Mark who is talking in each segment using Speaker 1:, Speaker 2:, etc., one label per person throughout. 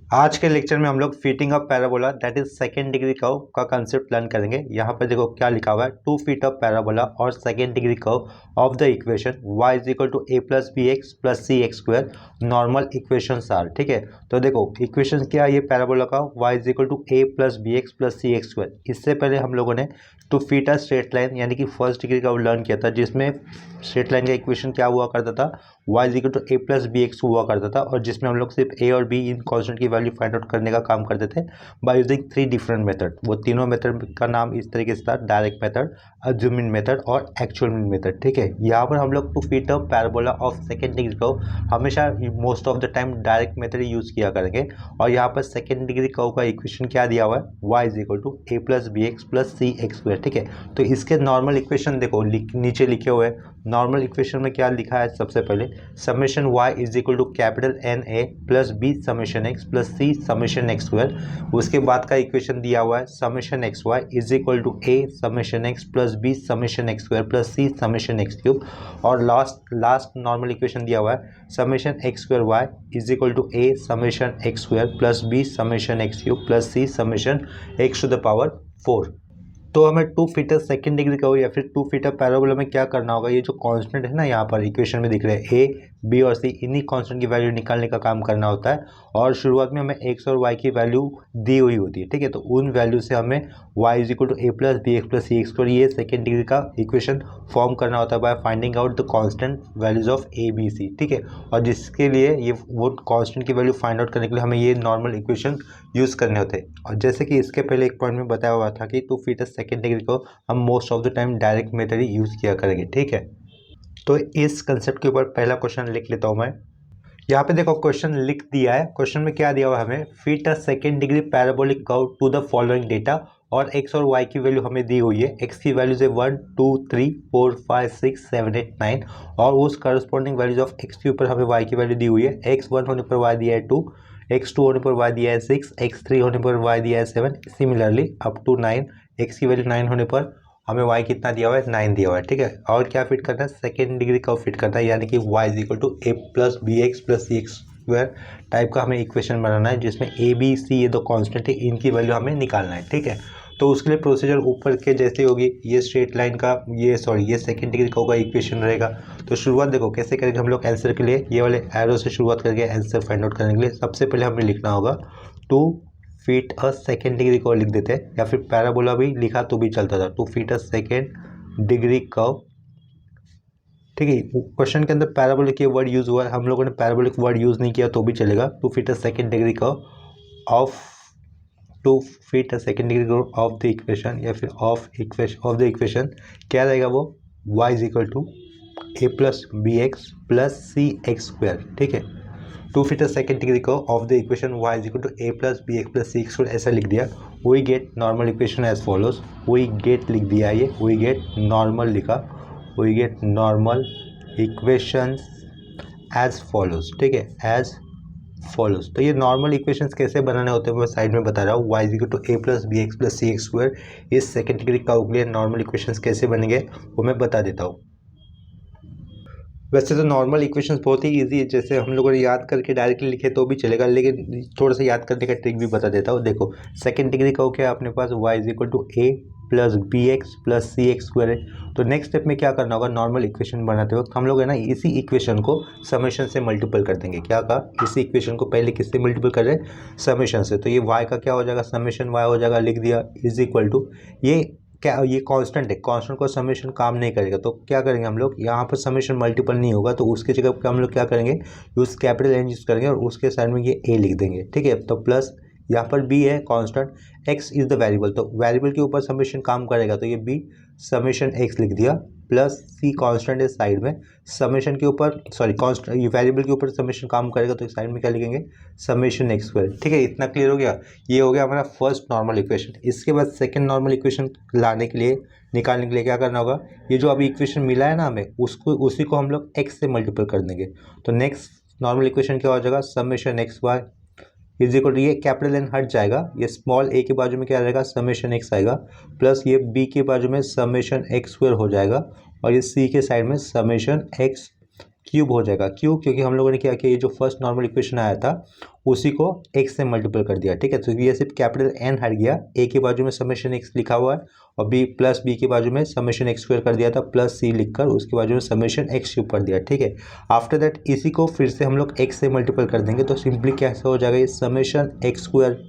Speaker 1: आज के लेक्चर में हम लोग fitting of parabola that is second degree curve का कंसेप्ट लर्न करेंगे। यहाँ पर देखो क्या लिखा हुआ है, 2 फीट ऑफ पैराबोला और second degree curve of the equation y is equal to a plus B x plus C x square normal equations are. ठीक है, तो देखो इक्वेशन क्या है ये पैराबोला का, y is equal to a plus B x plus C x square. इससे पहले हम लोगों ने 2 फीट स्ट्रेट लाइन यानी कि फर्स्ट डिग्री कर्व लर्न किया था, जिसमें स्ट्रेट लाइन का इक्वेशन क्या हुआ करता था, y is equal to a plus B X हुआ करता था, और जिसमें हम लोग सिर्फ a और b इन कॉन्स्टेंट की वैल्यू फाइंड आउट करने का काम करते थे बाय यूजिंग 3 डिफरेंट मेथड। वो तीनों मेथड का नाम इस तरीके से था, डायरेक्ट मेथड, अज्यूमिंग मेथड और एक्चुअल मेथड। ठीक है, यहाँ पर हम लोग 2 feet of parabola of second degree curve हमेशा most of the time direct method use किया करेंगे। और यहाँ पर सेकेंड डिग्री कर्व का इक्वेशन क्या दिया हुआ है, y is equal to a plus B x plus C x square. ठीक है, तो इसके नॉर्मल इक्वेशन देखो नीचे लिखे हुए हैं। नॉर्मल इक्वेशन में क्या लिखा है, सबसे पहले summation y is equal to capital N A plus B summation x plus C summation x square. उसके बाद का इक्वेशन दिया हुआ है summation x Y is equal to A summation x plus B summation x square plus C summation x cube. और last normal equation दिया हुआ है summation x square Y is equal to A summation x square plus B summation x cube plus C summation x to the power 4। तो हमें 2 fit second degree curve या फिर 2 feet parabola में क्या करना होगा, ये जो कांस्टेंट है ना यहाँ पर इक्वेशन में दिख रहे हैं ए बी और सी, इन्हीं कांस्टेंट की वैल्यू निकालने का काम करना होता है। और शुरुआत में हमें एक्स और वाई की वैल्यू दी हुई होती है। ठीक है, तो उन वैल्यू से हमें Y is equal to A plus B x plus C x square ये सेकेंड डिग्री का इक्वेशन फॉर्म करना होता है by finding out the constant values of A B C. ठीक है, और जिसके लिए ये वो कांस्टेंट की वैल्यू फाइंड आउट करने के लिए हमें ये नॉर्मल इक्वेशन यूज़ करने होते हैं। और जैसे कि इसके पहले एक पॉइंट में बताया हुआ था कि 2 फीट सेकेंड डिग्री को हम most of the time direct method he use किया करेंगे। ठीक है, तो इस कंसेप्ट के ऊपर पहला क्वेश्चन लिख लेता हूँ मैं। यहाँ पे देखो क्वेश्चन लिख दिया है। क्वेश्चन में क्या दिया हुआ है, हमें fit second degree parabolic curve to the following data, और x और y की वैल्यू हमें दी हुई है। x की वैल्यूज है 1 2 3 4 5 6 7 8 9, और उस करस्पॉन्डिंग वैल्यूज ऑफ x के ऊपर हमें y की वैल्यू दी हुई है। x1 होने पर y दिया है 2, x2 होने पर y दिया है 6, x3 होने पर y दिया है 7, सिमिलरली अप टू 9। x की वैल्यू 9 होने पर हमें y कितना दिया हुआ है, 9 दिया हुआ है। ठीक है, और क्या फिट करना है, सेकेंड डिग्री कर्व फिट करना है, यानी कि y is equal to a plus B x plus C x square type का हमें इक्वेशन बनाना है, जिसमें a b c ये दो कांस्टेंट है, इनकी वैल्यू हमें निकालना है। ठीक है, तो उसके लिए प्रोसीजर ऊपर के जैसे होगी, ये स्ट्रेट लाइन का ये सेकेंड डिग्री कर्व का इक्वेशन रहेगा। तो शुरुआत देखो कैसे करेंगे हम लोग आंसर के लिए, ये वाले एरो से शुरुआत करके आंसर फाइंड आउट करने के लिए सबसे पहले हमें लिखना होगा 2 फीट सेकेंड डिग्री कर्व लिख देते हैं, या फिर पैराबोला भी लिखा तो भी चलता था, 2 फीट सेकेंड डिग्री कर्व। ठीक है, क्वेश्चन के अंदर पैराबोलिक ये वर्ड यूज हुआ है, हम लोगों ने पैराबोलिक वर्ड यूज नहीं किया तो भी चलेगा। 2 fit second degree curve of 2 fit second degree curve of the equation, या फिर ऑफ द इक्वेशन क्या रहेगा वो, y is equal to A plus B x plus C x square. ठीक है, 2 fit second degree curve of the equation y is equal to A plus B x plus C x square, ऐसा लिख दिया। We get normal equation as follows, we gate लिख दिया, ये we get normal लिखा, we get normal equations as follows. ठीक है, as follows. तो ये नॉर्मल इक्वेशंस कैसे बनाने होते हैं मैं साइड में बता रहा हूँ। y is equal to A plus B x plus C x square, इस सेकेंड डिग्री कर्व के लिए नॉर्मल इक्वेशंस कैसे बनेंगे वो मैं बता देता हूँ। वैसे तो नॉर्मल इक्वेशंस बहुत ही इजी है, जैसे हम लोगों ने याद करके डायरेक्टली लिखे तो भी चलेगा, लेकिन थोड़ा सा याद करने का ट्रिक भी बता देता हूँ। देखो सेकंड डिग्री का क्या है अपने पास, y is equal to A plus B x plus C x square है। तो नेक्स्ट स्टेप में क्या करना होगा, नॉर्मल इक्वेशन बनाते वक्त हम लोग है ना इसी इक्वेशन को समेशन से मल्टीपल कर देंगे। क्या कहा, इसी इक्वेशन को पहले किससे मल्टीपल कर रहे हैं, समेशन से। तो ये y का क्या हो जाएगा, समेशन y हो जाएगा, लिख दिया, इज इक्वल टू ये क्या, ये कांस्टेंट है, कांस्टेंट को समेशन काम नहीं करेगा, तो क्या करेंगे हम लोग, यहाँ पर समेशन मल्टीपल नहीं होगा, तो उसकी जगह पर हम लोग क्या करेंगे, यूज कैपिटल एन यूज करेंगे और उसके साइड में ये ए लिख देंगे। ठीक है, तो प्लस यहाँ पर बी है constant, x is the variable, तो वेरिएबल के ऊपर समेशन काम करेगा, तो ये बी समेशन एक्स लिख दिया, प्लस सी कांस्टेंट है साइड में, समेशन के ऊपर सॉरी कांस्टेंट ये वेरिएबल के ऊपर समेशन काम करेगा, तो साइड में क्या लिखेंगे, समेशन एक्स स्क्वायर। ठीक है, इतना क्लियर हो गया। ये हो गया हमारा फर्स्ट नॉर्मल इक्वेशन। इसके बाद सेकंड नॉर्मल इक्वेशन लाने के लिए, निकालने के लिए क्या करना होगा, ये जो अभी इक्वेशन मिला है ना हमें, उसको उसी को हम लोग एक्स से मल्टीपल कर देंगे। तो नेक्स्ट नॉर्मल इक्वेशन क्या हो जाएगा, summation x Y is equal to, ये कैपिटल एन हट जाएगा, ये स्मॉल ए के बाजू में क्या रहेगा, समेशन एक्स आएगा, प्लस ये बी के बाजू में समेशन एक्स स्क्वायर हो जाएगा, और ये सी के साइड में समेशन एक्स क्यूब हो जाएगा। क्यों? क्योंकि हम लोगों ने क्या किया, ये जो फर्स्ट नॉर्मल इक्वेशन आया था उसी को x से मल्टीपल कर दिया। ठीक है, तो ये सिर्फ कैपिटल N हट गया, a के बाजू में समेशन x लिखा हुआ है और b प्लस b के बाजू में समेशन x स्क्वायर कर दिया था प्लस c लिखकर उसके बाजू में समेशन x क्यूब कर दिया। ठीक है, आफ्टर दैट इसी को फिर से हम लोग x से मल्टीपल कर देंगे तो सिंपली कैसे हो जाएगा, ये summation x square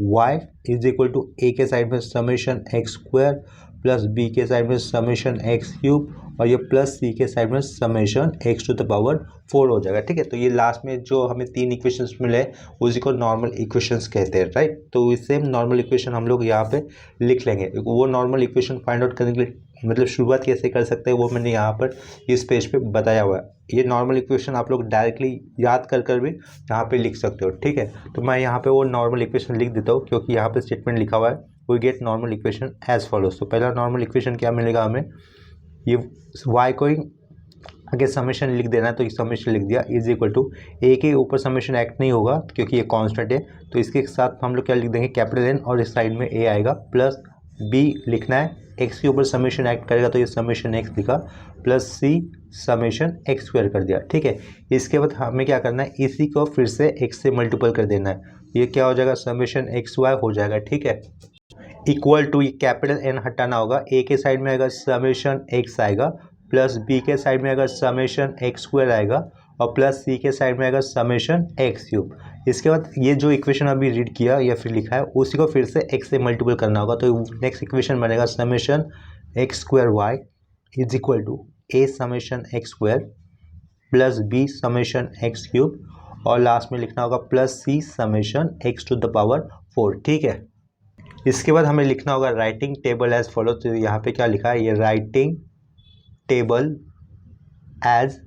Speaker 1: y is equal to a के साइड में summation x square plus b के साइड में समेशन x क्यूब और ये प्लस सी के साइड में summation x to the power 4 हो जाएगा। ठीक है, तो ये लास्ट में जो हमें तीन इक्वेशंस मिले उसी को नॉर्मल इक्वेशंस कहते हैं, राइट। तो इस सेम नॉर्मल इक्वेशन हम लोग यहाँ पे लिख लेंगे। वो नॉर्मल इक्वेशन फाइंड आउट करने के लिए मतलब शुरुआत कैसे कर सकते हैं वो मैंने यहाँ पर इस पेज पे बताया हुआ है। ये नॉर्मल इक्वेशन आप लोग डायरेक्टली याद कर भी यहाँ पे लिख सकते हो। ठीक है, तो मैं यहाँ पे वो नॉर्मल इक्वेशन लिख देता हूँ क्योंकि यहाँ पे स्टेटमेंट लिखा हुआ है we get normal equation as follows. तो पहला नॉर्मल इक्वेशन क्या मिलेगा हमें, ये y को आगे समेशन लिख देना है तो ये समेशन लिख दिया इज इक्वल टू a के ऊपर समेशन एक्ट नहीं होगा क्योंकि ये कांस्टेंट है, तो इसके साथ हम लोग क्या लिख देंगे कैपिटल N और इस साइड में a आएगा प्लस b लिखना है, x के ऊपर समेशन एक्ट करेगा तो ये समेशन x लिखा plus c summation x square कर दिया। ठीक है, इसके बाद हमें क्या करना है, इसी को फिर से x से मल्टीपल कर देना है, ये क्या हो जाएगा समेशन xy हो जाएगा। ठीक है, इक्वल टू ये कैपिटल N हटाना होगा, a के साइड में आएगा समेशन x आएगा प्लस b के साइड में आएगा समेशन x स्क्वायर आएगा और प्लस c के साइड में आएगा समेशन x क्यूब। इसके बाद ये जो इक्वेशन अभी रीड किया या फिर लिखा है उसी को फिर से x से मल्टीपल करना होगा, तो नेक्स्ट इक्वेशन बनेगा summation x square y is equal to a summation x square plus b summation x cube और लास्ट में लिखना होगा plus c summation x to the power 4। ठीक है, इसके बाद हमें लिखना होगा राइटिंग टेबल एज फॉलो। तो यहाँ पे क्या लिखा है, ये राइटिंग टेबल एज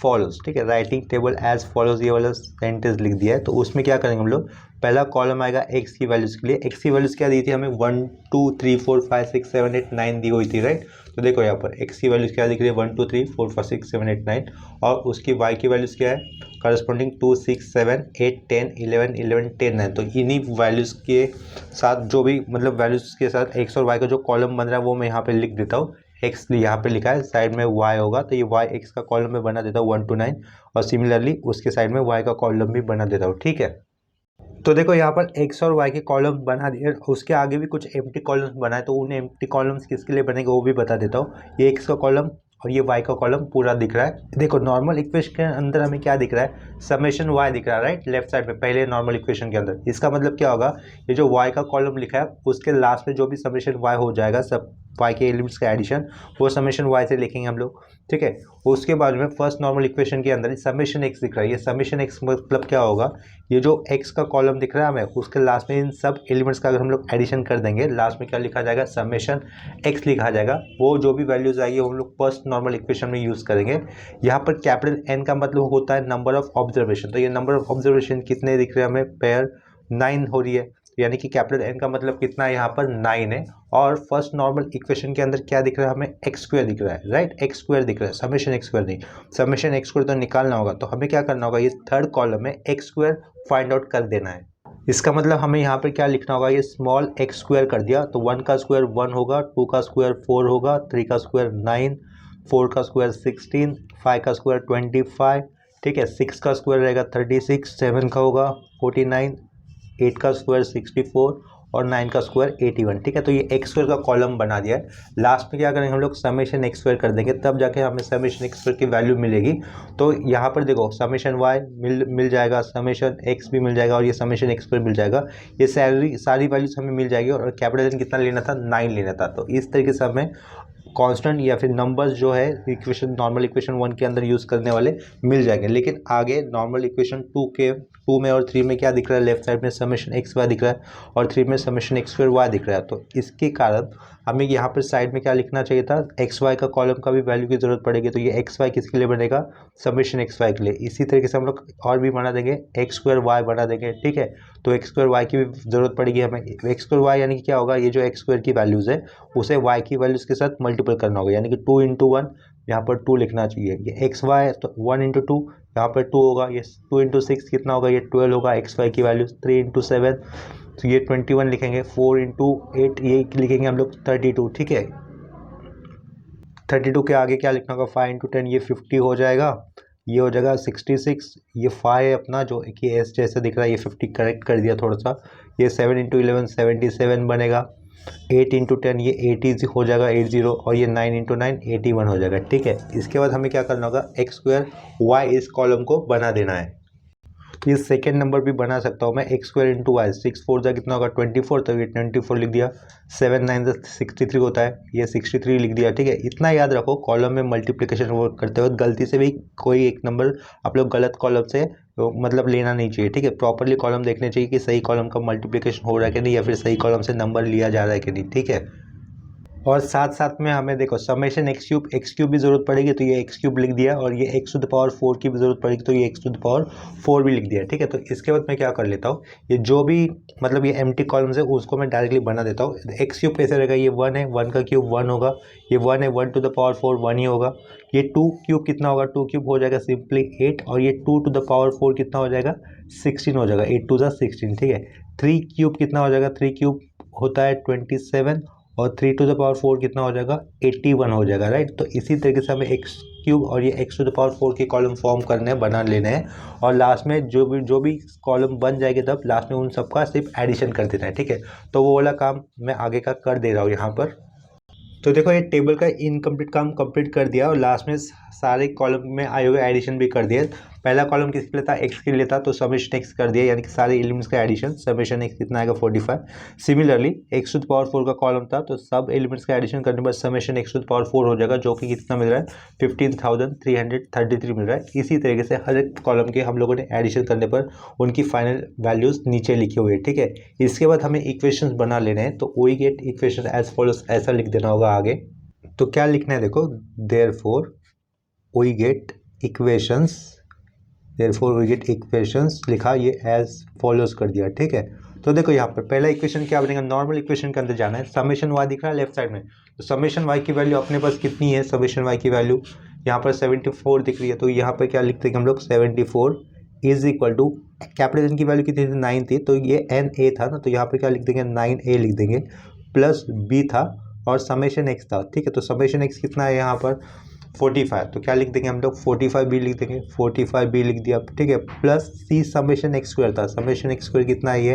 Speaker 1: फॉलोज। ठीक है, राइटिंग टेबल एज फॉलोज ये वाला सेंटेंस लिख दिया है। तो उसमें क्या करेंगे हम लोग, पहला कॉलम आएगा x की वैल्यूज़ के लिए। x की वैल्यूज़ क्या दी थी हमें, 1 2 3 4 5 6 7 8 9 दी हुई थी, राइट। तो देखो यहाँ पर x की वैल्यूज़ क्या दिख रही है, 1 2 3 4 5 6 7 8 9 और उसकी y की वैल्यूज़ क्या है करस्पॉन्डिंग 2 6 7 8 10 11 11 10 9। तो इन्हीं वैल्यूज़ के साथ जो भी मतलब वैल्यूज़ के साथ x और y का जो कॉलम बन रहा है वो मैं यहाँ पे लिख देता हूँ। x यहाँ पे लिखा है, साइड में y होगा तो ये y x का कॉलम में बना देता हूँ 1 to 9 और सिमिलरली उसके साइड में y का कॉलम भी बना देता हूँ। ठीक है, तो देखो यहाँ पर x और y के कॉलम बना दिए, उसके आगे भी कुछ एम्प्टी कॉलम्स बनाए तो उन एम्प्टी कॉलम्स किसके लिए बनेंगे वो भी बता देता हूँ। ये x का कॉलम और ये y का कॉलम पूरा दिख रहा है। देखो नॉर्मल इक्वेशन के अंदर हमें क्या दिख रहा है, समेशन y दिख रहा है, राइट, लेफ्ट साइड में पहले नॉर्मल इक्वेशन के अंदर। इसका मतलब क्या होगा, ये जो y का कॉलम लिखा है उसके लास्ट में जो भी समेशन y हो जाएगा सब y के एलिमेंट्स का एडिशन वो समेशन y से लिखेंगे हम लोग। ठीक है, उसके बाद में फर्स्ट नॉर्मल इक्वेशन के अंदर समेशन x दिख रहा है, ये समेशन x मतलब क्या होगा, ये जो x का कॉलम दिख रहा है हमें उसके लास्ट में इन सब एलिमेंट्स का अगर हम लोग एडिशन कर देंगे लास्ट में क्या लिखा जाएगा, समेशन x लिखा जाएगा। वो जो भी वैल्यूज आएगी वो हम लोग फर्स्ट नॉर्मल इक्वेशन में यूज़ करेंगे। यहाँ पर कैपिटल N का मतलब होता है नंबर ऑफ ऑब्जर्वेशन, तो ये नंबर ऑफ ऑब्जर्वेशन कितने दिख रहे हैं हमें, पेयर 9 हो रही है, यानी कि कैपिटल N का मतलब कितना है यहाँ पर 9 है। और फर्स्ट नॉर्मल इक्वेशन के अंदर क्या दिख रहा है हमें, x स्क्वायर दिख रहा है, राइट, x स्क्वायर दिख रहा है, समेशन x स्क्वायर नहीं, समेशन x स्क्वायर तो निकालना होगा। तो हमें क्या करना होगा, ये थर्ड कॉलम में x स्क्वायर फाइंड आउट कर देना है। इसका मतलब हमें यहाँ पर क्या लिखना होगा, ये स्मॉल x स्क्वायर कर दिया तो 1 का स्क्वायर 1 होगा, 2 का स्क्वायर 4 होगा, 3 का स्क्वायर 9, 4 का स्क्वायर 16, 5 का स्क्वायर 25, ठीक है, 6 का स्क्वायर रहेगा 36, 7 का होगा 49, 8 का स्क्वायर 64 और 9 का स्क्वायर 81। ठीक है, तो ये x स्क्वायर का कॉलम बना दिया है। लास्ट में क्या करेंगे हम लोग, समेशन x स्क्वायर कर देंगे तब जाके हमें समेशन x स्क्वायर की वैल्यू मिलेगी। तो यहाँ पर देखो समेशन y मिल जाएगा, समेशन x भी मिल जाएगा और ये समेशन x स्क्वायर मिल जाएगा। ये सारी वैल्यूज हमें मिल जाएगी और कैपिटल N कितना लेना था, 9 लेना था। तो इस तरीके से हमें कांस्टेंट या फिर नंबर्स जो है इक्वेशन नॉर्मल इक्वेशन 1 के अंदर यूज़ करने वाले मिल जाएंगे। लेकिन आगे नॉर्मल इक्वेशन 2 में और 3 में क्या दिख रहा है, लेफ्ट साइड में समेशन x y दिख रहा है और 3 में समेशन x स्क्वायर y दिख रहा है। तो इसके कारण हमें यहाँ पर साइड में क्या लिखना चाहिए था, x y का कॉलम का भी वैल्यू की जरूरत पड़ेगी। तो ये x y किसके लिए बनेगा, समेशन x y के लिए। इसी तरीके से हम लोग और भी बना देंगे, x स्क्वायर y बना देंगे। ठीक है, तो x स्क्वायर y की भी जरूरत पड़ेगी हमें। x स्क्वायर y यानी कि क्या होगा, ये जो x स्क्वायर की वैल्यूज़ है उसे y की वैल्यूज़ के साथ मल्टीपल करना होगा, यानी कि 2 इंटू 1 यहाँ पर 2 लिखना चाहिए। ये एक्स वाई तो 1 इंटू 2 यहाँ पर 2 होगा, ये 2 इंटू 6 कितना होगा, ये 12 होगा। एक्स वाई की वैल्यू 3 इंटू 7 तो ये 21 लिखेंगे, 4 इंटू 8 ये लिखेंगे हम लोग 32। ठीक है, 32 के आगे क्या लिखना होगा, 5 इंटू 10 ये 50 हो जाएगा। ये हो जाएगा 66, ये 5 है अपना जो कि एस जैसा दिख रहा है, ये 50 करेक्ट कर दिया थोड़ा सा, ये 7 इंटू 11 77 बनेगा, 8 इंटू 10 ये 80 हो जाएगा 80, और ये 9 इंटू 9 81 हो जाएगा, ठीक है। इसके बाद हमें क्या करना होगा, एक्स स्क्वायर वाई इस कॉलम को बना देना है। ये सेकेंड नंबर भी बना सकता हूँ मैं, एक्स स्क्वायर इंटू वाई, 6 4 जा कितना होगा 24, तो ये 24 लिख दिया, 7 9 जा 63 होता है, ये 63 लिख दिया, ठीक है। इतना याद रखो, कॉलम में मल्टीप्लिकेशन वर्क करते वक्त गलती से भी कोई एक नंबर आप लोग गलत कॉलम से मतलब लेना नहीं चाहिए, ठीक है। प्रॉपरली कॉलम देखने चाहिए कि सही कॉलम का मल्टीप्लिकेशन हो रहा है कि नहीं, या फिर सही कॉलम से नंबर लिया जा रहा है कि नहीं, ठीक है। और साथ साथ में हमें देखो समेशन एक्स क्यूब भी जरूरत पड़ेगी, तो ये एक्स क्यूब लिख दिया, और ये एक्स टू द पावर 4 की भी जरूरत पड़ेगी, तो ये एक्स टू द पावर 4 भी लिख दिया, ठीक है। तो इसके बाद मैं क्या कर लेता हूँ, ये जो भी मतलब ये एम्प्टी कॉलम्स है उसको मैं डायरेक्टली बना देता हूँ। एक्स क्यूब कैसे रहेगा, ये 1 है, 1 का क्यूब 1 होगा, ये 1 है, 1 टू द पावर 4 1 ही होगा। ये 2 क्यूब कितना होगा, 2 क्यूब हो जाएगा सिंपली 8, और ये 2 टू द पावर 4 कितना हो जाएगा 16 हो जाएगा, 8 टू द 16, ठीक है। 3 क्यूब कितना हो जाएगा, 3 क्यूब होता है 27, और 3 टू द पावर 4 कितना हो जाएगा 81 हो जाएगा, राइट। तो इसी तरीके से हमें एक्स क्यूब और ये एक्स टू द पावर 4 के कॉलम फॉर्म करने हैं, बना लेने हैं, और लास्ट में जो भी कॉलम बन जाएंगे तब लास्ट में उन सबका सिर्फ एडिशन कर देना है, ठीक है। तो वो वाला काम मैं आगे का कर दे रहा हूँ यहाँ पर। तो देखो ये टेबल का इनकम्प्लीट काम कंप्लीट कर दिया, और लास्ट में सारे कॉलम में आए हुए एडिशन भी कर दिए। पहला कॉलम किसके लिए था, एक्स के लिए था, तो समेशन एक्स कर दिया, यानी कि सारे एलिमेंट्स का एडिशन, समेशन एक्स कितना आएगा 45। Similarly x to the power 4 का कॉलम था, तो सब एलिमेंट्स का एडिशन करने पर summation x to the power 4 हो जाएगा, जो कि कितना मिल रहा है 15,333 मिल रहा है। इसी तरीके से हर एक कॉलम के हम लोगों ने एडिशन करने पर उनकी फाइनल वैल्यूज नीचे लिखी हुई है, ठीक है। इसके बाद हमें इक्वेशंस बना लेने हैं, तो we get equation as follows ऐसा लिख देना होगा आगे। तो क्या लिखना है देखो, देयरफॉर वी गेट इक्वेशंस, लिखा, ये एज फॉलोज कर दिया, ठीक है। तो देखो यहाँ पर पहला इक्वेशन क्या बनेगा, नॉर्मल इक्वेशन के अंदर जाना है, समेशन वाई दिख रहा है लेफ्ट साइड में, तो समेशन वाई की वैल्यू अपने पास कितनी है, समेशन वाई की वैल्यू यहाँ पर 74 दिख रही है, तो यहाँ पर क्या लिखते हैं हम लोग 74 is equal to, capital N की वैल्यू कितनी थी 9 थी, तो ये एन ए था ना, तो यहाँ पर क्या लिख देंगे 9a लिख देंगे, प्लस बी था, और समेशन एक्स था, ठीक है। तो समेशन एक्स कितना है यहाँ पर 45, तो क्या लिख देंगे हम लोग 45b लिख देंगे, 45b लिख दिया, ठीक है। प्लस सी समेशन एक्स स्क्वायर था, समेशन एक्स स्क्वायर कितना है ये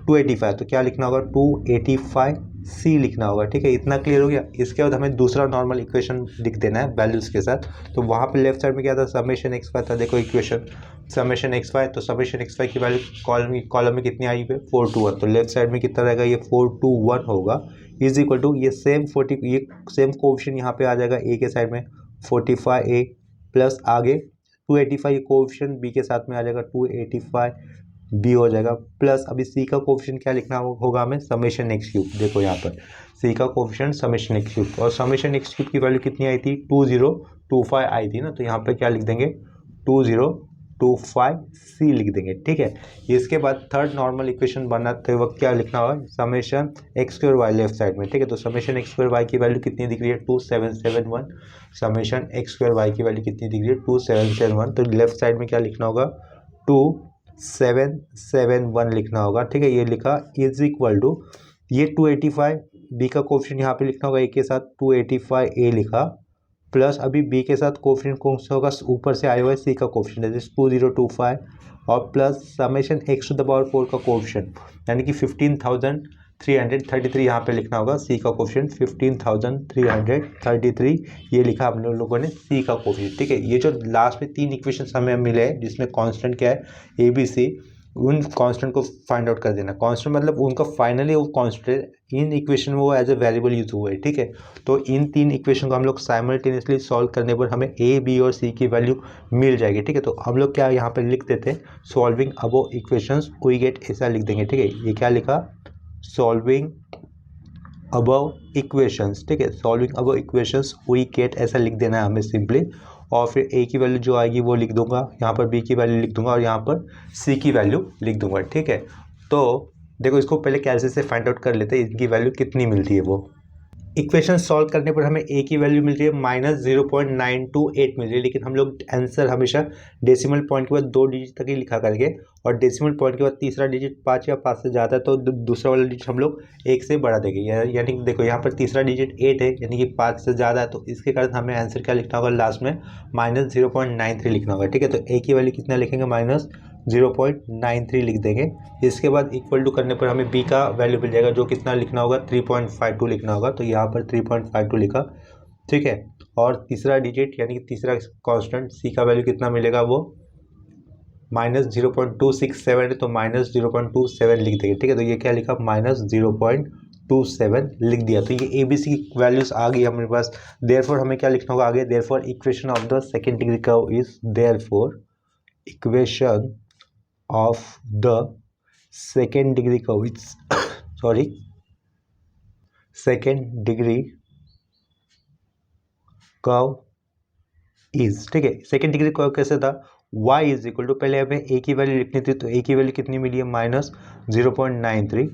Speaker 1: 285, तो क्या लिखना होगा 285c लिखना होगा, ठीक है। इतना क्लियर हो गया। इसके बाद हमें दूसरा नॉर्मल इक्वेशन लिख देना है वैल्यूज के साथ, तो वहाँ पे लेफ्ट साइड में क्या था, समेशन एक्स वाई था, देखो इक्वेशन समेशन एक्स वाई, तो समेशन एक्स वाई की वैल्यू कॉलम में कितनी आई है 421, तो लेफ्ट साइड में कितना रहेगा ये 421 होगा, इज इक्वल टू ये सेम कोएफिशिएंट यहाँ पे आ जाएगा ए के साइड में 45a, प्लस आगे 285 कोएफिशिएंट बी के साथ में आ जाएगा 285b हो जाएगा, प्लस अभी सी का कोएफिशिएंट क्या लिखना होगा हमें, समेशन एक्स क्यूब, देखो यहाँ पर सी का कोएफिशिएंट समेशन एक्स क्यूब, और समेशन एक्स क्यूब की वैल्यू कितनी आई थी 2025 आई थी ना, तो यहाँ पर क्या लिख देंगे 2025c लिख देंगे, ठीक है। इसके बाद थर्ड नॉर्मल इक्वेशन बनाते वक्त क्या लिखना होगा, summation x square y left side में, ठीक है। तो समेशन एक्स स्क्वायर वाई की वैल्यू कितनी दिख रही है 2771, समेशन एक्स स्क्वायर वाई की वैल्यू कितनी दिख रही है 2771, तो लेफ्ट साइड में क्या लिखना होगा 2771 लिखना होगा, ठीक है। ये लिखा इज इक्वल टू ये 285 बी का कोएफिशिएंट यहाँ पे लिखना होगा ए के साथ 285a लिखा, प्लस अभी बी के साथ कोएफिशिएंट कौन सा होगा, ऊपर से आया हुआ है सी का कोएफिशिएंट 2025, और plus summation x to the power 4 का कोएफिशिएंट, यानी कि 15,333 यहाँ पे लिखना होगा, सी का कोएफिशिएंट 15,333 ये लिखा हम लोगों ने सी का कोएफिशिएंट, ठीक है। ये जो लास्ट में 3 इक्वेशन हमें मिले हैं जिसमें कांस्टेंट क्या है ए बी सी, उन कांस्टेंट को फाइंड आउट कर देना, कांस्टेंट मतलब उनका फाइनली वो कांस्टेंट इन इक्वेशन में वो एज ए वेरिएबल यूज हुआ है, ठीक है। तो इन 3 इक्वेशन को हम लोग साइमल्टेनियसली सॉल्व करने पर हमें ए बी और सी की वैल्यू मिल जाएगी, ठीक है। तो हम लोग क्या यहाँ पे लिख देते हैं, solving above equations we get, ऐसा लिख देंगे, ठीक है। ये क्या लिखा, सॉल्विंग अबव इक्वेशंस, ठीक है, solving above equations we get ऐसा लिख देना है हमें सिंपली, और फिर ए की वैल्यू जो आएगी वो लिख दूंगा, यहाँ पर बी की वैल्यू लिख दूंगा, और यहाँ पर सी की वैल्यू लिख दूंगा, ठीक है। तो देखो इसको पहले कैसे से फाइंड आउट कर लेते हैं इनकी वैल्यू कितनी मिलती है वो। इक्वेशन सॉल्व करने पर हमें ए की वैल्यू मिल रही है -0.928 मिल रही है, लेकिन हम लोग आंसर हमेशा डेसिमल पॉइंट के बाद 2 डिजिट तक ही लिखा करेंगे, और डेसिमल पॉइंट के बाद तीसरा डिजिट 5 या 5 से ज़्यादा है तो दूसरा वाला डिजिट हम लोग 1 से बढ़ा देंगे। यानी कि देखो यहाँ पर तीसरा डिजिट 8 है, यानी कि 5 से ज़्यादा है, तो इसके कारण हमें आंसर क्या लिखना होगा, लास्ट में -0.93 लिखना होगा। ठीक है, तो ए की वैल्यू कितना लिखेंगे, -0.93 लिख देंगे। इसके बाद इक्वल टू करने पर हमें बी का वैल्यू मिल जाएगा, जो कितना लिखना होगा, 3.52 लिखना होगा। तो यहाँ पर 3.52 लिखा। ठीक है, और तीसरा डिजिट यानी कि तीसरा कांस्टेंट सी का वैल्यू कितना मिलेगा, वो -0.267 है, तो -0.27 लिख देंगे। ठीक है, तो ये क्या लिखा, -0.27 लिख दिया। तो ये ए बी सी की वैल्यूज आ गई हमारे पास। देयरफॉर हमें क्या लिखना होगा आगे, therefore equation of the second degree curve is, therefore equation of the second degree curve is sorry second degree curve is, ठीक है, सेकेंड डिग्री कर्व कैसे था, y इज इक्वल टू, पहले हमें a की वैल्यू लिखनी थी, तो a की वैल्यू कितनी मिली है, -0.93।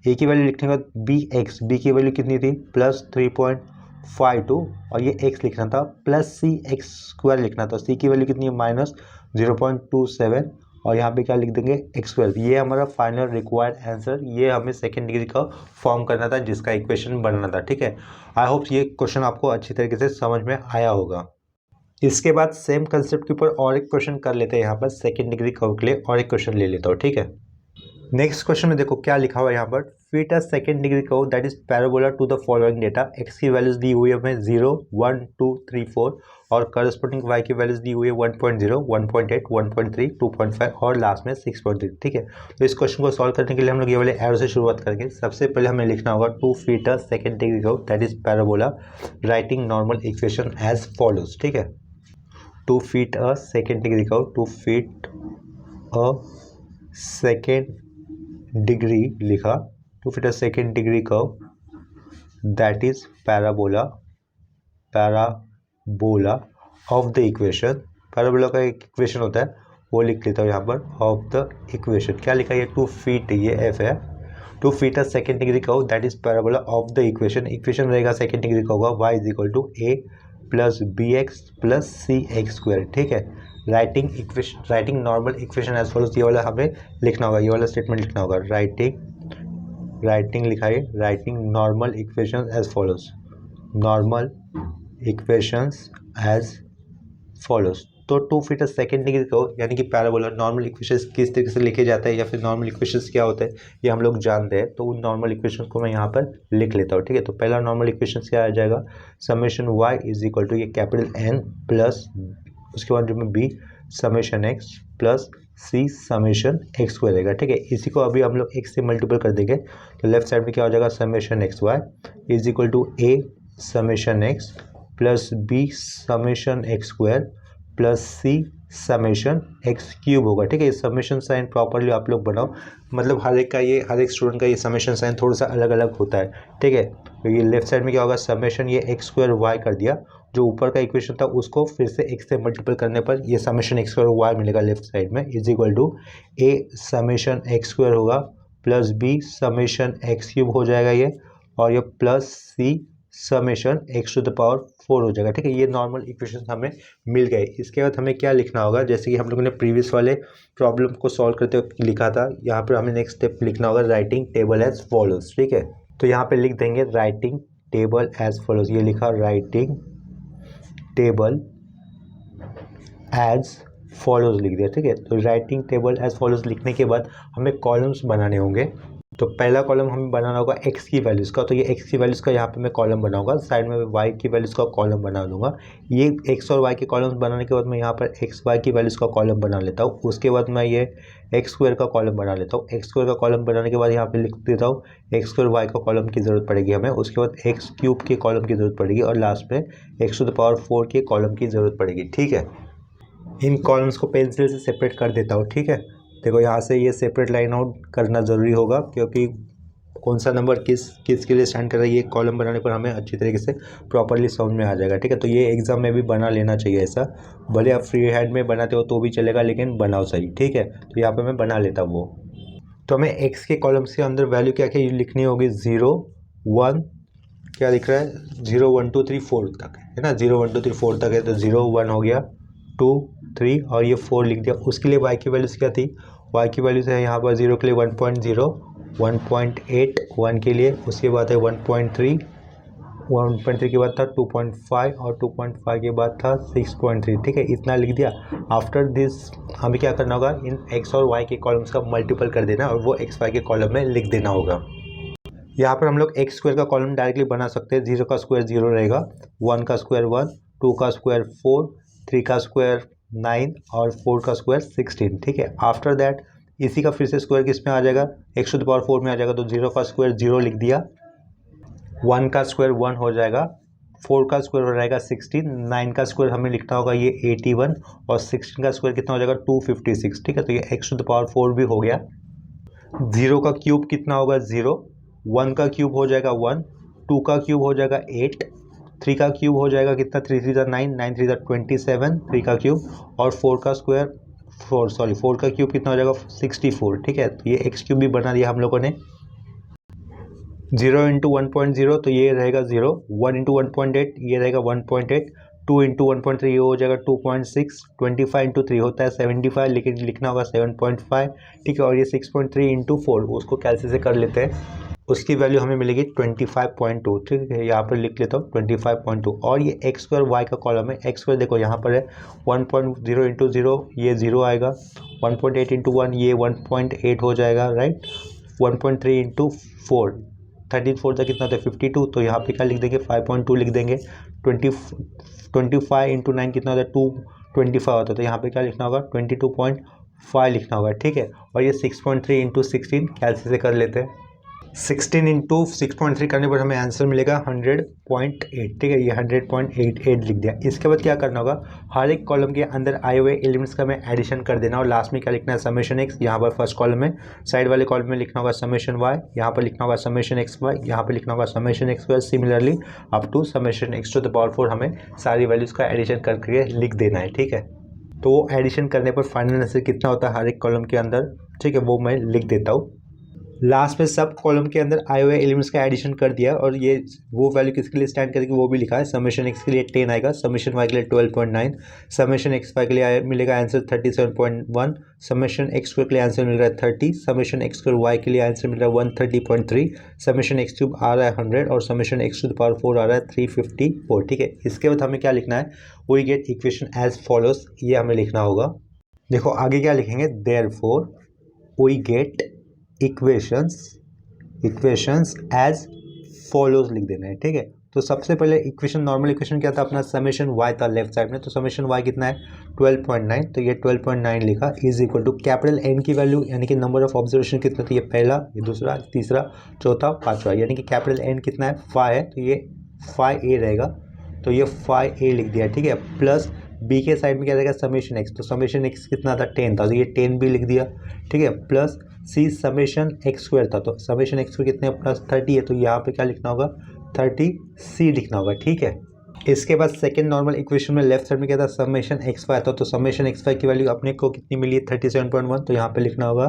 Speaker 1: a की वैल्यू लिखने के बाद b की वैल्यू कितनी थी, +3.52, और ये x लिखना था, +cx² लिखना था। c की वैल्यू कितनी है, -0.27, और यहाँ पे क्या लिख देंगे, x²। ये हमारा फाइनल रिक्वायर्ड आंसर, ये हमें सेकेंड डिग्री का फॉर्म करना था, जिसका इक्वेशन बनना था। ठीक है, आई होप ये क्वेश्चन आपको अच्छी तरीके से समझ में आया होगा। इसके बाद सेम कंसेप्ट के ऊपर और एक क्वेश्चन कर लेते हैं। यहाँ पर सेकेंड डिग्री कर्व के लिए और एक क्वेश्चन ले लेता हूँ। ठीक है, नेक्स्ट क्वेश्चन में देखो क्या लिखा हुआ है यहाँ पर, fit a second degree curve that is parabola to the following data. X की वैल्यूज दी हुई है हमें 0, 1, 2, 3, 4, और करस्पॉन्डिंग वाई की वैल्यूज दी हुई है 1.0, 1.8, 1.3, 2.5 और लास्ट में 6.3। ठीक है, तो इस क्वेश्चन को सॉल्व करने के लिए हम लोग ये वाले एरो से शुरुआत करेंगे। सबसे पहले हमें लिखना होगा, to fit a second degree curve that is parabola, writing normal equation as follows. ठीक है, to fit a second degree curve, to fit a second degree लिखा, to fit a second degree curve that is parabola of the equation. Parabola का एक equation होता है, वो लिख लेता हूँ यहाँ पर, ऑफ द इक्वेशन क्या लिखा है, टू फीट, ये एफ है, to fit a second degree curve that is parabola of the equation. Equation रहेगा सेकेंड डिग्री कर्व का, y is equal to A plus B x plus C x square. ठीक है, writing equation, writing normal equation as follows, ये वाला हमें लिखना होगा, ये वाला स्टेटमेंट लिखना होगा, राइटिंग लिखा है, writing normal equation as follows, normal equations as follows. तो to fit a second degree curve यानी कि पैराबोला, नॉर्मल इक्वेशंस किस तरीके से लिखे जाते हैं, या फिर नॉर्मल इक्वेशंस क्या होते हैं, ये हम लोग जानते हैं। तो उन नॉर्मल इक्वेशंस को मैं यहाँ पर लिख लेता हूँ। ठीक है, तो पहला नॉर्मल इक्वेशंस क्या आ जाएगा, summation y is equal to, ये कैपिटल एन प्लस, उसके बाद में बी समेशन एक्स प्लस सी समेशन एक्स स्क्वायर रहेगा। ठीक है, इसी को अभी हम लोग एक्स से मल्टीपल कर देंगे, तो लेफ्ट साइड में क्या हो जाएगा, summation x Y is equal to A summation x plus B summation x square plus C summation x cube होगा। ठीक है, ये समेशन साइन प्रॉपरली आप लोग बनाओ, मतलब हर एक स्टूडेंट का ये समेशन साइन थोड़ा सा अलग अलग होता है। ठीक है, तो ये लेफ्ट साइड में क्या होगा, समेशन ये एक्स स्क्वायर वाई कर दिया, जो ऊपर का इक्वेशन था उसको फिर से एक्स से मल्टीपल करने पर ये समेशन एक्स स्क्वायर वाई मिलेगा लेफ्ट साइड में, is equal to A summation x square होगा plus B summation x cube हो जाएगा ये, और ये plus C summation x to the power 4 हो जाएगा। ठीक है, ये नॉर्मल इक्वेशन हमें मिल गए। इसके बाद हमें क्या लिखना होगा, जैसे कि हम लोगों ने प्रीवियस वाले प्रॉब्लम को सॉल्व करते वक्त लिखा था, यहाँ पर हमें नेक्स्ट स्टेप लिखना होगा, राइटिंग टेबल एज फॉलोज। ठीक है, तो यहाँ पे लिख देंगे राइटिंग टेबल एज फॉलोज, ये लिखा राइटिंग टेबल एज फॉलोज लिख दिया। ठीक है, तो राइटिंग टेबल एज फॉलोज लिखने के बाद हमें कॉलम्स बनाने होंगे। तो पहला कॉलम हमें बनाना होगा एक्स की वैल्यूज़ का, तो ये एक्स की वैल्यूज़ का यहाँ पे मैं कॉलम बनाऊंगा, साइड में वाई की वैल्यूज़ का कॉलम बना दूंगा। ये एक्स और वाई के कॉलम्स बनाने के बाद मैं यहाँ पर एक्स वाई की वैल्यूज़ का कॉलम बना लेता हूँ। उसके बाद मैं ये एक्स स्क्वायर का कॉलम बना लेता हूँ। एक्स स्क्वायर का कॉलम बनाने के बाद यहाँ पे लिख देता हूँ एक्स स्क्वायर वाई का कॉलम की ज़रूरत पड़ेगी हमें। उसके बाद एक्स क्यूब के कॉलम की ज़रूरत पड़ेगी, और लास्ट में एक्स टू द पावर 4 के कॉलम की ज़रूरत पड़ेगी। ठीक है, इन कॉलम्स को पेंसिल से सेपरेट कर देता हूँ। ठीक है, देखो यहाँ से ये सेपरेट लाइन आउट करना ज़रूरी होगा, क्योंकि कौन सा नंबर किस के लिए स्टैंड कर रहा है, ये कॉलम बनाने पर हमें अच्छी तरीके से प्रॉपरली समझ में आ जाएगा। ठीक है, तो ये एग्जाम में भी बना लेना चाहिए ऐसा, भले आप फ्री हैंड में बनाते हो तो भी चलेगा, लेकिन बनाओ सही। ठीक है, तो यहाँ पे मैं बना लेता हूँ वो। तो हमें एक्स के कॉलम्स के अंदर वैल्यू क्या क्या लिखनी होगी, 0, 1, क्या दिख रहा है 0 1 2 3 4 तक है ना, 0 1 2 3 4 तक है, तो 0 1 हो गया, 2 3 और ये 4 लिख दिया। उसके लिए y की वैल्यूज़ क्या थी, y की वैल्यूज़ है यहाँ पर 0 के लिए 1.0, 1.8 1 के लिए, उसके बाद है 1.3, 1.3 के बाद था 2.5 और 2.5 के बाद था 6.3। ठीक है, इतना लिख दिया। आफ्टर दिस हमें क्या करना होगा, इन x और y के कॉलम्स का मल्टीपल कर देना और वो x y के कॉलम में लिख देना होगा। यहाँ पर हम लोग एक्स स्क्वायर का कॉलम डायरेक्टली बना सकते हैं। 0 का स्क्वायर 0 रहेगा, 1 का स्क्वायर 1, 2 का स्क्वायर 4, 3 का स्क्वायर 9 और 4 का स्क्वायर 16। ठीक है, आफ्टर दैट इसी का फिर से स्क्वायर किस में आ जाएगा, x टू द पावर 4 में आ जाएगा, तो 0 का स्क्वायर 0 लिख दिया, 1 का स्क्वायर 1 हो जाएगा, 4 का स्क्वायर हो जाएगा 16, 9 का स्क्वायर हमें लिखना होगा ये 81 और 16 का स्क्वायर कितना हो जाएगा 256। ठीक है, तो ये x टू द पावर 4 भी हो गया। 0 का क्यूब कितना होगा 0, 1 का क्यूब हो जाएगा 1, 2 का क्यूब हो जाएगा 8, 3 का क्यूब हो जाएगा कितना 3 3 9, 9 3 27, 3 का क्यूब और 4 का स्क्वायर 4 का क्यूब कितना हो जाएगा 64। ठीक है, तो ये एक्स क्यूब भी बना दिया हम लोगों ने। 0 इंटू 1.0 तो ये रहेगा 0, 1 इंटू 1.8 ये रहेगा 1.8, 2 इंटू 1.3 ये हो जाएगा 2.6, 25 इंटू 3 होता है 75, लेकिन लिखना होगा 7.5। ठीक है, और ये 6.3 इंटू 4 उसको कैलसी से कर लेते हैं, उसकी वैल्यू हमें मिलेगी 25.2। ठीक है, यहाँ पर लिख लेता हूँ 25.2। और ये एक्स स्क्वायर वाई का कॉलम है, एक्स स्क्वायर देखो यहाँ पर है 1.0 इंटू 0 ये 0 आएगा, 1.8 इंटू 1 ये 1.8 हो जाएगा, राइट। 1.3 इंटू 4 13 4 तक कितना होता है 52, तो यहाँ पे क्या लिख देंगे 5.2 लिख देंगे। 25 इंटू 9 कितना होता है 225 होता है, तो यहाँ पे क्या लिखना होगा 22.5 लिखना होगा। ठीक है, और ये 6.3 इंटू 16 कैलसी से कर लेते हैं। 16 इंटू 6.3 करने पर हमें आंसर मिलेगा 100.8। ठीक है, ये 100.88 लिख दिया। इसके बाद क्या करना होगा, हर एक कॉलम के अंदर आए हुए एलिमेंट्स का हमें एडिशन कर देना और लास्ट में क्या लिखना है समेशन एक्स। यहाँ पर फर्स्ट कॉलम में, साइड वाले कॉलम में लिखना होगा समेशन वाई, यहाँ पर लिखना होगा समेशन एक्स वाई, यहाँ पर लिखना होगा summation x y, similarly up to summation x to the power 4 हमें सारी वैल्यूज़ का एडिशन करके लिख देना है। ठीक है, तो वो एडिशन करने पर फाइनल आंसर कितना होता है हर एक कॉलम के अंदर, ठीक है, वो मैं लिख देता हूँ। लास्ट में सब कॉलम के अंदर आए हुए एलिमेंट्स का एडिशन कर दिया और ये वो वैल्यू किसके लिए स्टैंड करेगी वो भी लिखा है। समेशन एक्स के लिए 10 आएगा, समेशन वाई के लिए 12.9, समेशन एक्स वाई के लिए मिलेगा आंसर 37.1, समेशन एक्स स्क्वायर के लिए आंसर मिल रहा है 30, समेशन एक्स स्क्वायर वाई के लिए आंसर मिल रहा है 130.3, समेशन एक्स क्यूब आ रहा है 100 और summation x to the power 4 आ रहा है 354। ठीक है, इसके बाद हमें क्या लिखना है, we get equation as follows, ये हमें लिखना होगा। देखो आगे क्या लिखेंगे, therefore we get equations as follows लिख देना है। ठीक है, तो सबसे पहले इक्वेशन, नॉर्मल इक्वेशन क्या था अपना, समेशन वाई था लेफ्ट साइड में, तो समेशन वाई कितना है 12.9, तो ये 12.9 लिखा is equal to capital N की वैल्यू यानी कि नंबर ऑफ ऑब्जर्वेशन कितना था, ये पहला, ये दूसरा, तीसरा, चौथा, पांचवा, यानी कि कैपिटल एन कितना है 5 है, तो ये 5a रहेगा, तो ये 5a लिख दिया। ठीक है, प्लस बी के साइड में क्या रहेगा समेशन एक्स, तो समेशन एक्स कितना था 10 था, तो ये 10 भी लिख दिया। ठीक है, प्लस सी समेशन एक्स स्क्वायर था, तो समेशन एक्स स्क्वायर कितने प्लस 30 है, तो यहाँ पे क्या लिखना होगा 30c लिखना होगा। ठीक है, इसके बाद सेकंड नॉर्मल इक्वेशन में लेफ्ट साइड में क्या था समेशन एक्स वाई था, तो समेशन एक्स वाई की वैल्यू अपने को कितनी मिली है 37.1, तो यहाँ पे लिखना होगा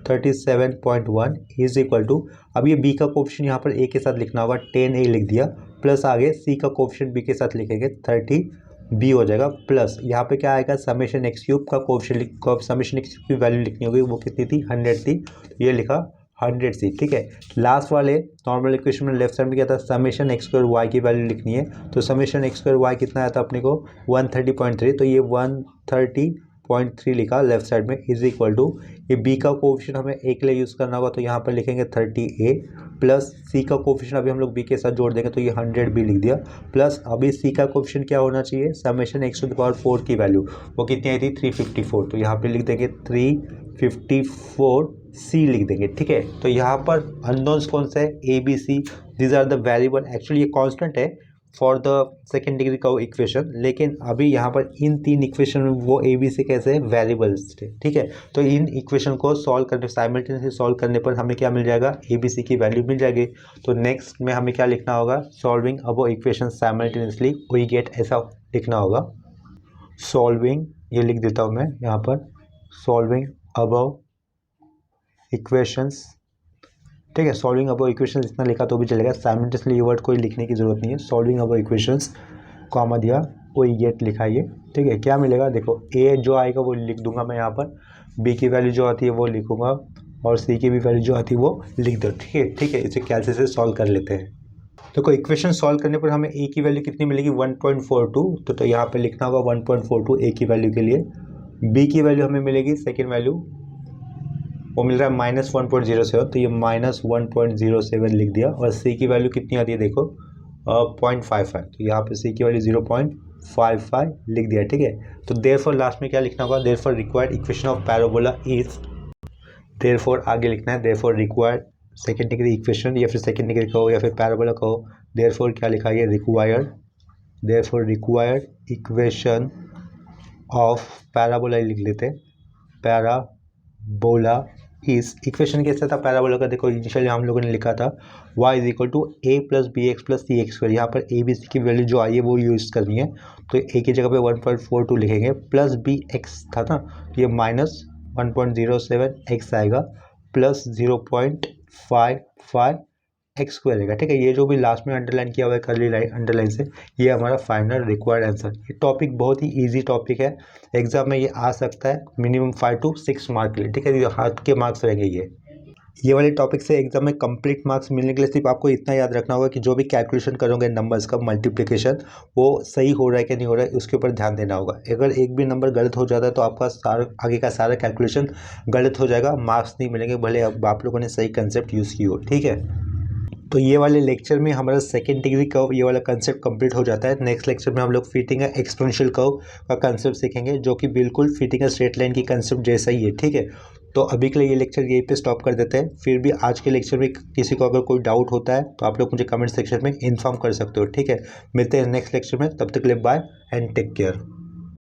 Speaker 1: 37.1 इज इक्वल टू, अब ये बी का कोएफिशिएंट यहाँ पर ए के साथ लिखना होगा 10a लिख दिया, प्लस आगे सी का कोएफिशिएंट बी के साथ लिखेंगे 30b हो जाएगा, प्लस यहाँ पे क्या आएगा समेशन एक्स क्यूब का कोएफिशिएंट, समेशन एक्स क्यूब की वैल्यू लिखनी होगी, वो कितनी थी 100 थी, तो ये लिखा 100c। ठीक है, लास्ट वाले नॉर्मल इक्वेशन में लेफ्ट साइड में क्या था समेशन एक्स स्क्वायर वाई की वैल्यू लिखनी है, तो समेशन एक्स स्क्वायर वाई कितना आया था अपने को 130.3, तो ये 130.3 लिखा लेफ्ट साइड में इज इक्वल टू, ये बी का कोएफिशिएंट हमें ए के लिए यूज़ करना होगा, तो यहाँ पर लिखेंगे 30a, प्लस सी का कोएफिशिएंट अभी हम लोग बी के साथ जोड़ देंगे, तो ये 100b लिख दिया, प्लस अभी सी का कोएफिशिएंट क्या होना चाहिए summation x to the power 4 की वैल्यू वो कितनी आई थी 354, तो यहाँ पे लिख देंगे 354c लिख देंगे। ठीक है, तो यहाँ पर अननोन्स कौन से है a B c, these are the variable, actually ये कांस्टेंट है फॉर द सेकेंड डिग्री का इक्वेशन, लेकिन अभी यहाँ पर इन तीन इक्वेशन में वो ए बी सी कैसे है वेरिएबल्स थे। ठीक है, तो इन इक्वेशन को सॉल्व करने साइमल्टेनियसली सॉल्व करने पर हमें क्या मिल जाएगा ए बी सी की वैल्यू मिल जाएगी। तो नेक्स्ट में हमें क्या लिखना होगा, सॉल्विंग अब इक्वेशन साइमल्टेनियसली वी गेट, ऐसा लिखना होगा। सॉल्विंग, ये लिख देता हूँ मैं यहाँ पर, सॉल्विंग अबव इक्वेशंस, ठीक है। सॉल्विंग अबव इक्वेशन इतना लिखा तो भी चलेगा, साइमल्टेनियसली ये वर्ड कोई लिखने की जरूरत नहीं है। सॉल्विंग अबव इक्वेशंस कॉमा दिया वो गेट लिखा ये, ठीक है। क्या मिलेगा देखो, ए जो आएगा वो लिख दूंगा मैं यहाँ पर, बी की वैल्यू जो आती है वो लिखूंगा और सी की भी वैल्यू जो आती है वो लिख दो, ठीक है। ठीक है, इसे कैलसी से सॉल्व कर लेते हैं। तो कोई इक्वेशन सॉल्व करने पर हमें ए की वैल्यू कितनी मिलेगी 1.42, तो यहाँ पे लिखना होगा 1.42 ए की वैल्यू के लिए। बी की वैल्यू हमें मिलेगी सेकेंड वैल्यू वो मिल रहा है -1.07, तो ये -1.07 लिख दिया। और सी की वैल्यू कितनी आती है देखो 0.55, तो यहाँ पे सी की वैल्यू 0.55 लिख दिया, ठीक है। तो देयरफॉर लास्ट में क्या लिखना होगा, therefore required equation of parabola is, therefore आगे लिखना है therefore required second degree equation या फिर सेकेंड डिग्री कहो या फिर पैराबोला कहो। देयरफॉर क्या लिखा है required, therefore required equation of parabola लिख लेते हैं, पैराबोला इस इक्वेशन कैसा था पैराबोला का, देखो इनिशियली हम लोगों ने लिखा था y is equal to a plus B x plus C x square. यहाँ पर ए बी सी की वैल्यू जो आई है वो यूज़ करनी है, तो a की जगह पे 1.42 लिखेंगे, प्लस बी एक्स था ना, तो ये -1.07 x आएगा प्लस 0.55 एक्स स्क्वायर रहेगा, ठीक है। ये जो भी लास्ट में अंडरलाइन किया हुआ है कर्ली लाइन अंडरलाइन से, ये हमारा फाइनल रिक्वायर्ड आंसर। ये टॉपिक बहुत ही इजी टॉपिक है, एग्जाम में ये आ सकता है मिनिमम 5 to 6 मार्क के लिए, ठीक है। हाथ के मार्क्स रहेंगे ये वाले टॉपिक से एग्जाम में कंप्लीट मार्क्स मिलने के लिए सिर्फ आपको इतना याद रखना होगा कि जो भी कैलकुलेशन करोगे नंबर्स का मल्टीप्लिकेशन वो सही हो रहा है कि नहीं हो रहा है, उसके ऊपर ध्यान देना होगा। अगर एक भी नंबर गलत हो जाता है तो आपका सारा आगे का सारा कैलकुलेशन गलत हो जाएगा, मार्क्स नहीं मिलेंगे भले आप लोगों ने सही कंसेप्ट यूज़ की हो, ठीक है। तो ये वाले लेक्चर में हमारा सेकेंड डिग्री कर्व ये वाला कंसेप्ट कंप्लीट हो जाता है। नेक्स्ट लेक्चर में हम लोग फिटिंग है एक्सपोनेंशियल कर्व का कंसेप्ट सीखेंगे, जो कि बिल्कुल फिटिंग है स्ट्रेट लाइन की कंसेप्ट जैसा ही है, ठीक है। तो अभी के लिए ये लेक्चर यहीं पे स्टॉप कर देते हैं। फिर भी आज के लेक्चर में किसी को अगर कोई डाउट होता है तो आप लोग मुझे कमेंट सेक्शन में इन्फॉर्म कर सकते हो, ठीक है। मिलते हैं नेक्स्ट लेक्चर में, तब तक के लिए बाय एंड टेक केयर।